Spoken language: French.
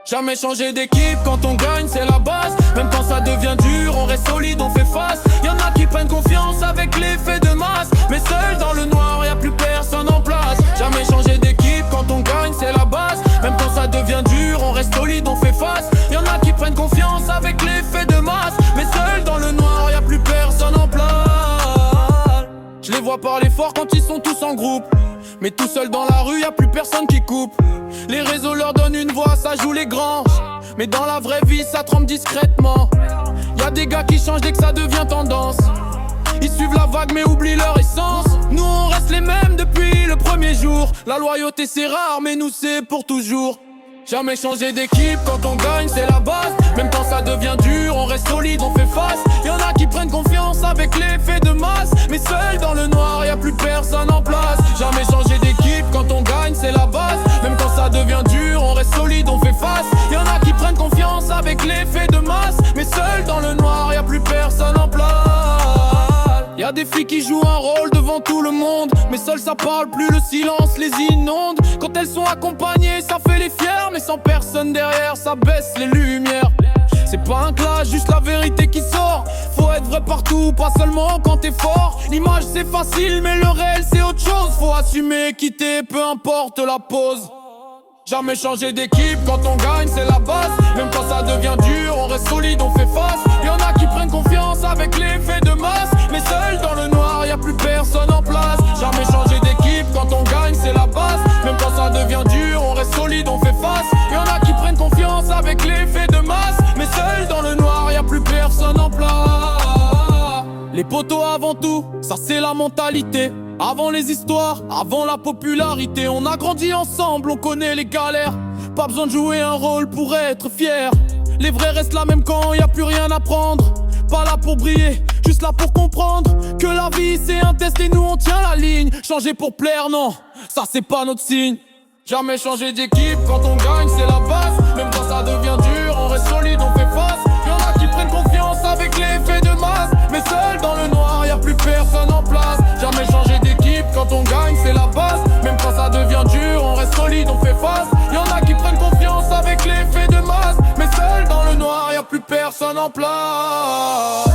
Jamais changer d'équipe, quand on gagne c'est la base. Même quand ça devient dur, on reste solide, on fait face. Y'en a qui prennent confiance avec l'effet de masse, mais seul dans le noir, y'a plus personne en place. Jamais changer d'équipe, quand on gagne c'est la base. Même quand ça devient dur, on reste solide, on fait face. Y'en a qui prennent confiance avec l'effet de masse, mais seul dans le noir, y'a plus personne en place. Je les vois parler fort quand ils sont tous en groupe, mais tout seul dans la rue, y'a plus personne qui coupe. Les réseaux leur donnent une voix, ça joue les grands, mais dans la vraie vie, ça trempe discrètement. Y'a des gars qui changent dès que ça devient tendance. Ils suivent la vague mais oublient leur essence. Nous on reste les mêmes depuis le premier jour. La loyauté c'est rare mais nous c'est pour toujours. Jamais changer d'équipe, quand on gagne c'est la base. Même quand ça devient dur, on reste solide, on fait face. Y'en a qui prennent confiance avec l'effet de masse, mais seul dans le noir, y'a plus personne en place. Jamais changer d'équipe, quand on gagne c'est la base. Même quand ça devient dur, on reste solide, on fait face. Y'en a qui prennent confiance avec l'effet de masse, mais seul dans le noir, y'a plus personne en place. Y'a des filles qui jouent un rôle devant tout le monde, mais seul ça parle plus, le silence les inonde. Quand elles sont accompagnées, ça fait les fiers, mais sans personne derrière, ça baisse les lumières. C'est pas un clash, juste la vérité qui sort. Faut être vrai partout, pas seulement quand t'es fort. L'image c'est facile, mais le réel c'est autre chose. Faut assumer, quitter, peu importe la pause. Jamais changer d'équipe, quand on gagne c'est la base. Même quand ça devient dur, on reste solide, on fait face. Y'en a qui prennent confiance avec l'effet de masse, mais seul dans le noir, y'a plus personne en place. Jamais changer d'équipe, quand on gagne c'est la base. Même quand ça devient dur, on reste solide, on fait face. Y'en a qui prennent confiance avec l'effet de masse, mais seul dans le noir, y'a plus personne en place. Les poteaux avant tout, ça c'est la mentalité. Avant les histoires, avant la popularité. On a grandi ensemble, on connaît les galères. Pas besoin de jouer un rôle pour être fier. Les vrais restent là même quand y a plus rien à prendre. Pas là pour briller, juste là pour comprendre que la vie c'est un test et nous on tient la ligne. Changer pour plaire, non, ça c'est pas notre signe. Jamais changer d'équipe, quand on gagne c'est la base. Même quand ça devient dur, on reste solide, on fait face. Y'en a qui prennent confiance avec l'effet de masse, mais seul dans le noir, y'a plus personne en place. Jamais changer d'équipe, quand on gagne c'est la base. Même quand ça devient dur, on reste solide, on fait face. Y'en a qui prennent confiance avec l'effet de masse, mais seul dans le noir, y'a plus personne en place.